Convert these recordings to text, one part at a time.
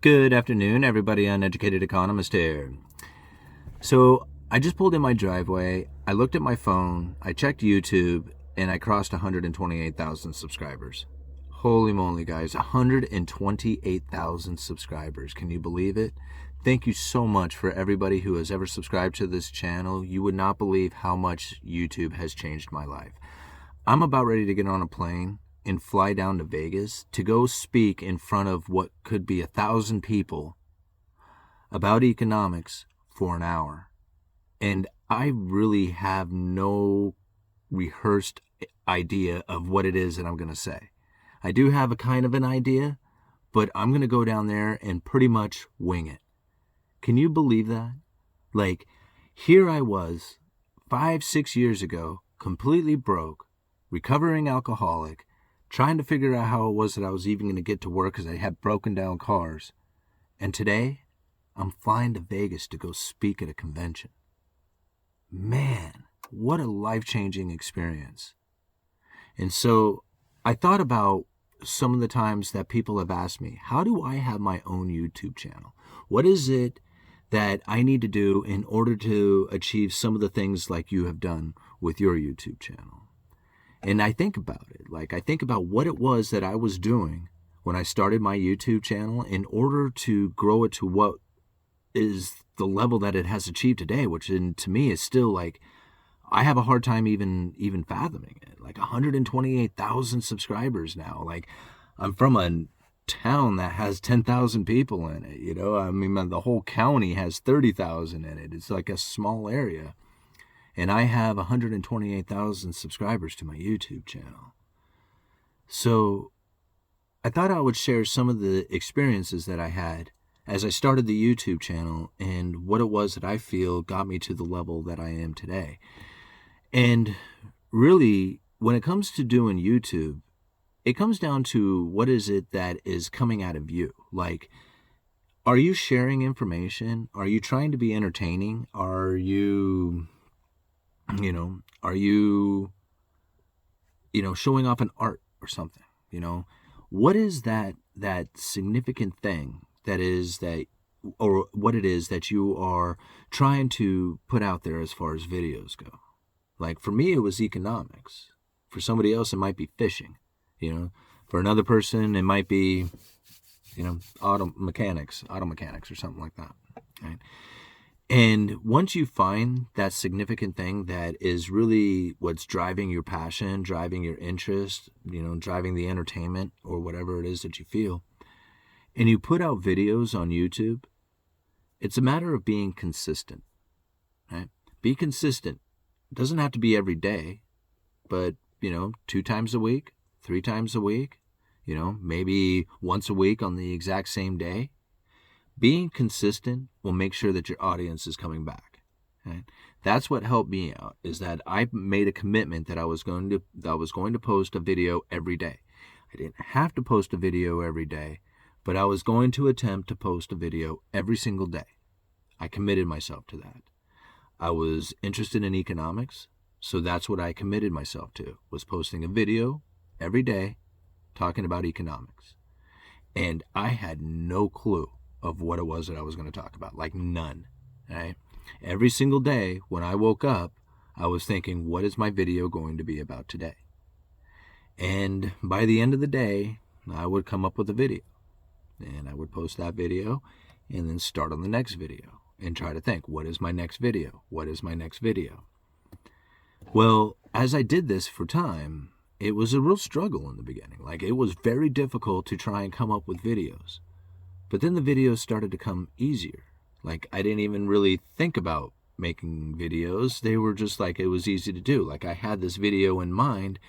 Good afternoon, everybody. Uneducated Economist here. So I just pulled in my driveway, I looked at my phone, I checked YouTube, and I crossed 128,000 subscribers. Holy moly, guys, 128,000 subscribers. Can you believe it? Thank you so much for everybody who has ever subscribed to this channel. You would not believe how much YouTube has changed my life. I'm about ready to get on a plane and fly down to Vegas to go speak in front of what could be 1,000 people about economics for an hour. And I really have no rehearsed idea of what it is that I'm going to say. I do have a kind of an idea, but I'm going to go down there and pretty much wing it. Can you believe that? Like, here I was 5-6 years ago, completely broke, recovering alcoholic, trying to figure out how it was that I was even going to get to work because I had broken down cars. And today, I'm flying to Vegas to go speak at a convention. Man, what a life-changing experience. And so I thought about some of the times that people have asked me, how do I have my own YouTube channel? What is it that I need to do in order to achieve some of the things like you have done with your YouTube channel? And I think about it. Like, I think about what it was that I was doing when I started my YouTube channel in order to grow it to what is the level that it has achieved today, which to me is still like, I have a hard time even fathoming it. Like 128,000 subscribers now. Like, I'm from a town that has 10,000 people in it. You know, I mean, the whole county has 30,000 in it. It's like a small area. And I have 128,000 subscribers to my YouTube channel. So I thought I would share some of the experiences that I had as I started the YouTube channel and what it was that I feel got me to the level that I am today. And really, when it comes to doing YouTube, it comes down to what is it that is coming out of you. Like, are you sharing information? Are you trying to be entertaining? Are you showing off an art or something? What is that significant thing or what it is that you are trying to put out there as far as videos go? Like, for me, it was economics. For somebody else, it might be fishing. For another person, it might be, auto mechanics or something like that. Right? And once you find that significant thing that is really what's driving your passion, driving your interest, driving the entertainment or whatever it is that you feel, and you put out videos on YouTube, it's a matter of being consistent, right? Be consistent. It doesn't have to be every day, but, 2 times a week, 3 times a week, maybe once a week on the exact same day. Being consistent will make sure that your audience is coming back. Right? That's what helped me out, is that I made a commitment that I was going to post a video every day. I didn't have to post a video every day, but I was going to attempt to post a video every single day. I committed myself to that. I was interested in economics, so that's what I committed myself to, was posting a video every day talking about economics. And I had no clue of what it was that I was going to talk about, like none. Right? Every single day when I woke up, I was thinking, what is my video going to be about today? And by the end of the day, I would come up with a video, and I would post that video and then start on the next video and try to think, what is my next video? What is my next video? Well, as I did this for time, it was a real struggle in the beginning. Like, it was very difficult to try and come up with videos. But then the videos started to come easier. Like, I didn't even really think about making videos. They were just like, it was easy to do. Like, I had this video in mind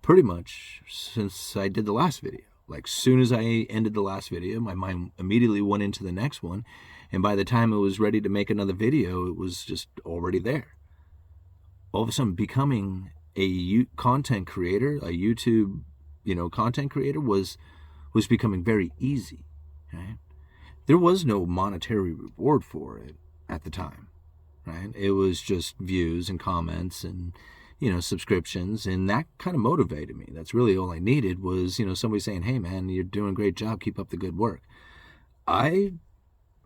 pretty much since I did the last video. Like, soon as I ended the last video, my mind immediately went into the next one. And by the time it was ready to make another video, it was just already there. All of a sudden, becoming a content creator, a YouTube, content creator was becoming very easy. Right? There was no monetary reward for it at the time, right? It was just views and comments and, subscriptions, and that kind of motivated me. That's really all I needed was, somebody saying, hey man, you're doing a great job, keep up the good work. I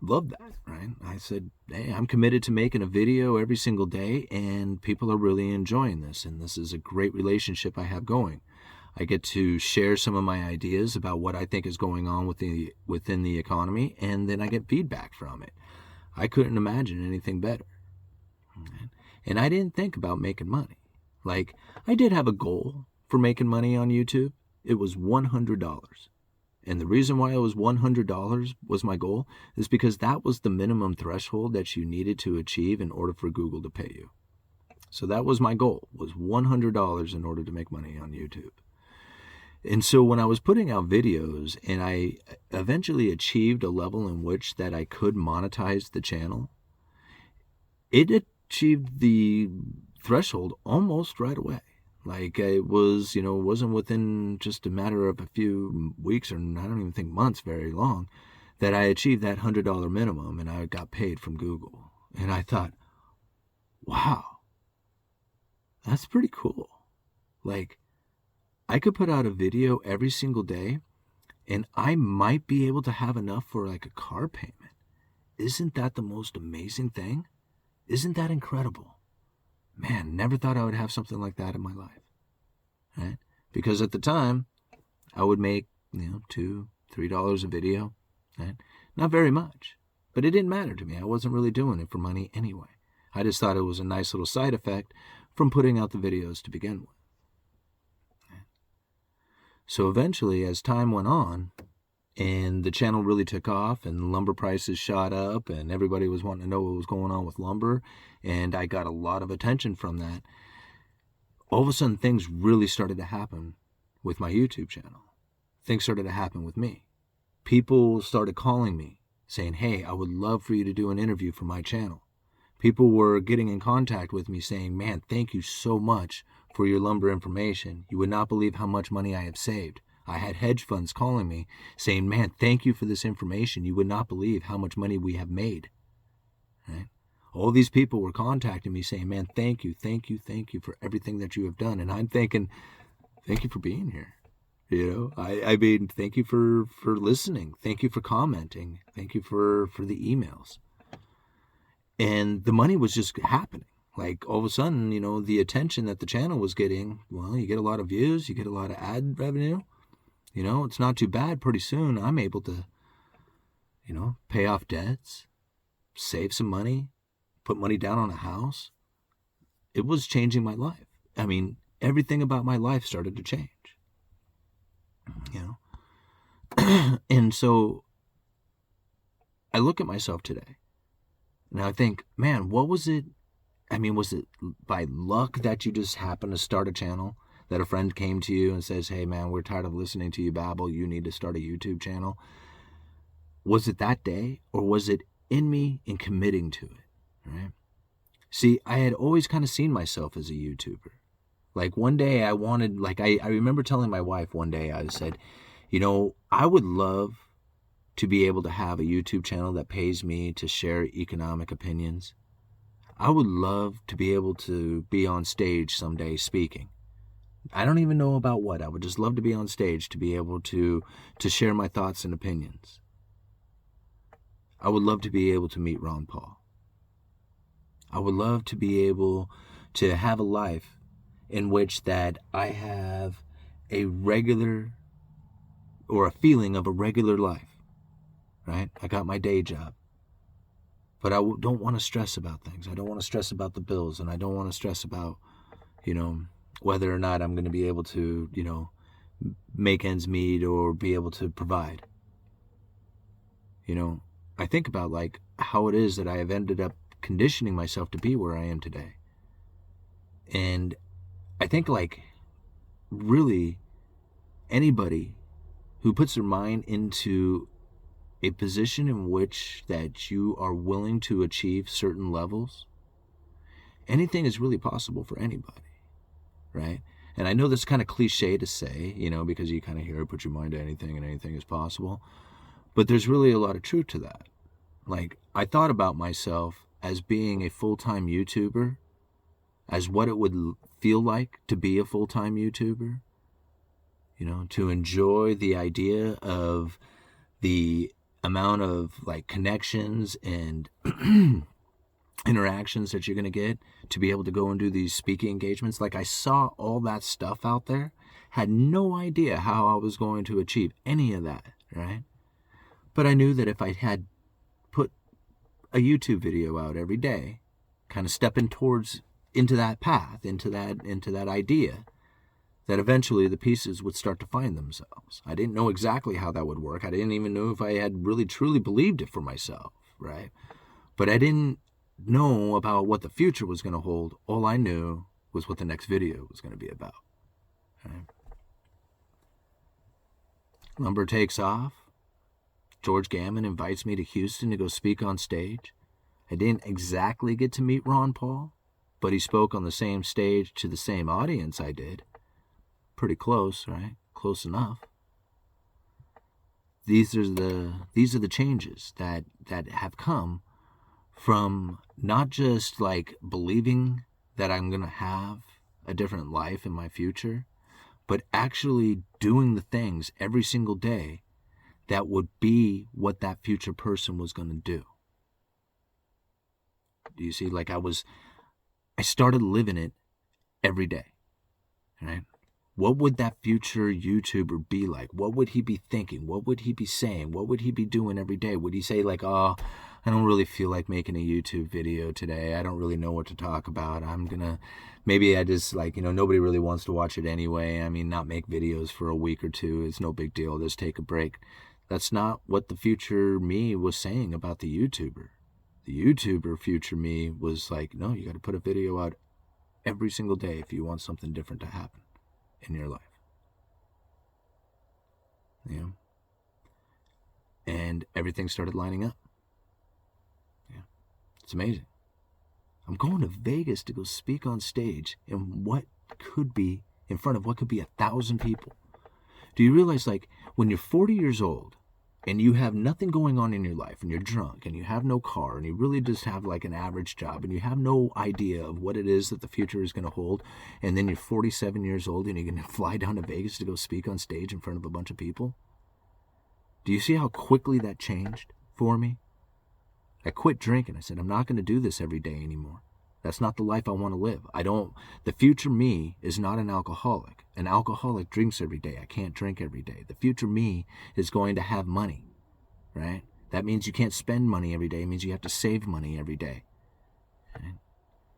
love that, right? I said, hey, I'm committed to making a video every single day, and people are really enjoying this, and this is a great relationship I have going. I get to share some of my ideas about what I think is going on within the economy, and then I get feedback from it. I couldn't imagine anything better. And I didn't think about making money. Like, I did have a goal for making money on YouTube. It was $100. And the reason why it was $100 was my goal is because that was the minimum threshold that you needed to achieve in order for Google to pay you. So that was my goal, was $100 in order to make money on YouTube. And so when I was putting out videos and I eventually achieved a level in which that I could monetize the channel, it achieved the threshold almost right away. Like it was, wasn't within just a matter of a few weeks, or I don't even think months, very long, that I achieved that $100 minimum and I got paid from Google. And I thought, wow, that's pretty cool. Like, I could put out a video every single day and I might be able to have enough for like a car payment. Isn't that the most amazing thing? Isn't that incredible? Man, never thought I would have something like that in my life. Right? Because at the time, I would make, $2, $3 a video. Right? Not very much. But it didn't matter to me. I wasn't really doing it for money anyway. I just thought it was a nice little side effect from putting out the videos to begin with. So eventually, as time went on, and the channel really took off, and lumber prices shot up, and everybody was wanting to know what was going on with lumber, and I got a lot of attention from that, all of a sudden things really started to happen with my YouTube channel. Things started to happen with me. People started calling me, saying, hey, I would love for you to do an interview for my channel. People were getting in contact with me saying, man, thank you so much for your lumber information. You would not believe how much money I have saved. I had hedge funds calling me saying, man, thank you for this information. You would not believe how much money we have made. Right? All these people were contacting me saying, man, thank you for everything that you have done. And I'm thinking, thank you for being here. I mean, thank you for listening. Thank you for commenting. Thank you for the emails. And the money was just happening. Like all of a sudden, the attention that the channel was getting, well, you get a lot of views, you get a lot of ad revenue. It's not too bad. Pretty soon I'm able to, pay off debts, save some money, put money down on a house. It was changing my life. I mean, everything about my life started to change. And so I look at myself today and I think, man, what was it? I mean, was it by luck that you just happened to start a channel? That a friend came to you and says, hey, man, we're tired of listening to you babble. You need to start a YouTube channel. Was it that day, or was it in me in committing to it? Right? See, I had always kind of seen myself as a YouTuber. Like one day I wanted, like I remember telling my wife one day, I said, I would love to be able to have a YouTube channel that pays me to share economic opinions. I would love to be able to be on stage someday speaking. I don't even know about what. I would just love to be on stage to be able to share my thoughts and opinions. I would love to be able to meet Ron Paul. I would love to be able to have a life in which that I have a regular, or a feeling of a regular life, right? I got my day job, but I don't want to stress about things. I don't want to stress about the bills, and I don't want to stress about, whether or not I'm going to be able to, make ends meet or be able to provide. I think about like how it is that I have ended up conditioning myself to be where I am today. And I think like really anybody who puts their mind into a position in which that you are willing to achieve certain levels, anything is really possible for anybody. Right? And I know that's kind of cliche to say, because you kind of hear, put your mind to anything and anything is possible. But there's really a lot of truth to that. Like, I thought about myself as being a full-time YouTuber, as what it would feel like to be a full-time YouTuber, to enjoy the idea of the amount of like connections and interactions that you're going to get to be able to go and do these speaking engagements. Like I saw all that stuff out there, had no idea how I was going to achieve any of that, right? But I knew that if I had put a YouTube video out every day, kind of stepping towards into that path, into that idea, that eventually the pieces would start to find themselves. I didn't know exactly how that would work. I didn't even know if I had really truly believed it for myself, right? But I didn't know about what the future was going to hold. All I knew was what the next video was going to be about. Right? Lumber takes off. George Gammon invites me to Houston to go speak on stage. I didn't exactly get to meet Ron Paul, but he spoke on the same stage to the same audience I did. Pretty close, right? Close enough. These are the changes that have come from not just like believing that I'm going to have a different life in my future, but actually doing the things every single day that would be what that future person was going to do. Do you see? Like I started living it every day, right? What would that future YouTuber be like? What would he be thinking? What would he be saying? What would he be doing every day? Would he say like, oh, I don't really feel like making a YouTube video today. I don't really know what to talk about. Maybe I just like, nobody really wants to watch it anyway. I mean, not make videos for a week or two. It's no big deal. Just take a break. That's not what the future me was saying about the YouTuber. The YouTuber future me was like, no, you got to put a video out every single day if you want something different to happen in your life. And everything started lining up. It's amazing. I'm going to Vegas to go speak on stage in front of what could be 1,000 people. Do you realize, like, when you're 40 years old and you have nothing going on in your life and you're drunk and you have no car and you really just have like an average job and you have no idea of what it is that the future is going to hold, and then you're 47 years old and you're going to fly down to Vegas to go speak on stage in front of a bunch of people? Do you see how quickly that changed for me? I quit drinking. I said, I'm not going to do this every day anymore. That's not the life I want to live. The future me is not an alcoholic. An alcoholic drinks every day. I can't drink every day. The future me is going to have money, right? That means you can't spend money every day. It means you have to save money every day. Right?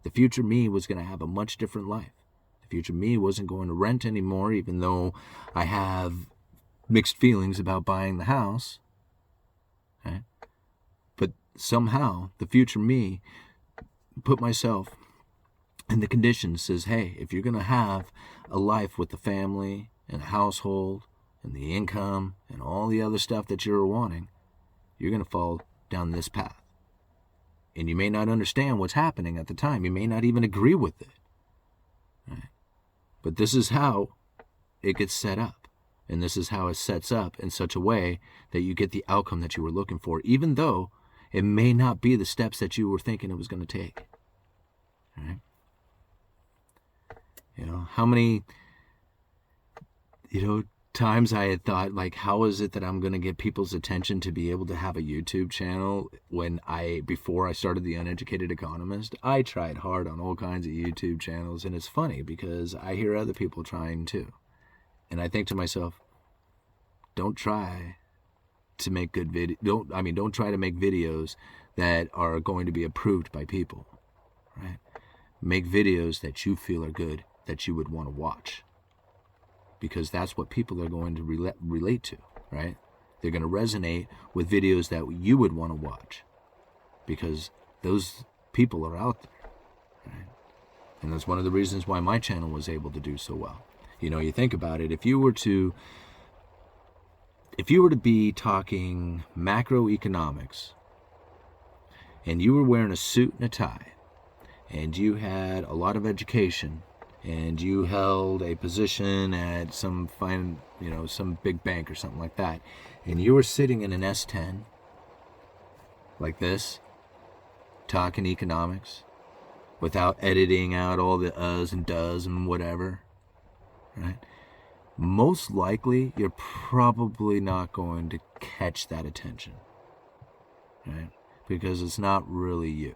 The future me was going to have a much different life. The future me wasn't going to rent anymore, even though I have mixed feelings about buying the house. Right? But somehow, the future me put myself in the conditions, says, hey, if you're going to have a life with the family and a household and the income and all the other stuff that you're wanting, you're going to fall down this path. And you may not understand what's happening at the time. You may not even agree with it. Right? But this is how it gets set up. And this is how it sets up in such a way that you get the outcome that you were looking for, even though it may not be the steps that you were thinking it was going to take. Right? How many, times I had thought, like, how is it that I'm going to get people's attention to be able to have a YouTube channel before I started the Uneducated Economist? I tried hard on all kinds of YouTube channels, and it's funny because I hear other people trying too. And I think to myself, don't try to make good don't try to make videos that are going to be approved by people, right? Make videos that you feel are good, that you would want to watch, because that's what people are going to relate to, right? They're going to resonate with videos that you would want to watch, because those people are out there, right? And that's one of the reasons why my channel was able to do so well. You think about it, if you were to be talking macroeconomics and you were wearing a suit and a tie and you had a lot of education and you held a position at some some big bank or something like that, and you were sitting in an S10 like this, talking economics without editing out all the uhs and does and whatever, right? Most likely, you're probably not going to catch that attention. right? Because it's not really you.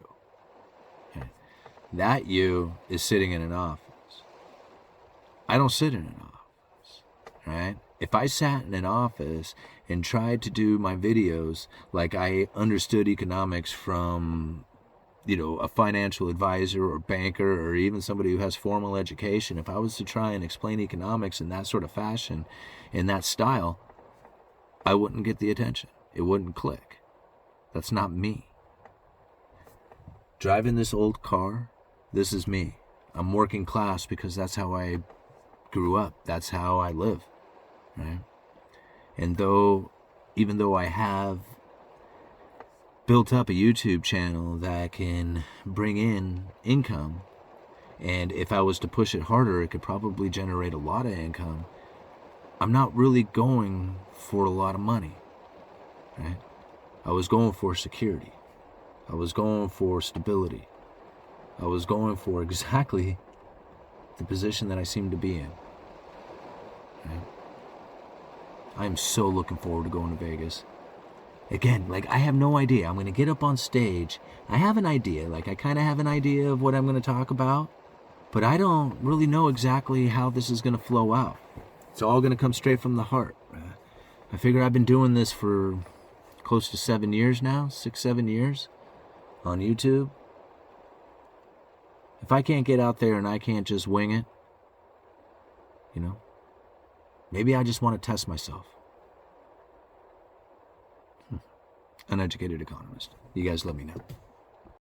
Okay? That you is sitting in an office. I don't sit in an office, right? If I sat in an office and tried to do my videos like I understood economics from, a financial advisor or banker or even somebody who has formal education, if I was to try and explain economics in that sort of fashion, in that style, I wouldn't get the attention. It wouldn't click. That's not me. Driving this old car, this is me. I'm working class because that's how I grew up. That's how I live, right? And even though I have built up a YouTube channel that can bring in income, and if I was to push it harder, it could probably generate a lot of income, I'm not really going for a lot of money, right? I was going for security. I was going for stability. I was going for exactly the position that I seem to be in. Right? I'm so looking forward to going to Vegas. Again, I have no idea. I'm going to get up on stage. I have an idea. I kind of have an idea of what I'm going to talk about, but I don't really know exactly how this is going to flow out. It's all going to come straight from the heart. I figure I've been doing this for close to 7 years now, 6, 7 years on YouTube. If I can't get out there and I can't just wing it, maybe I just want to test myself. Uneducated Economist. You guys let me know.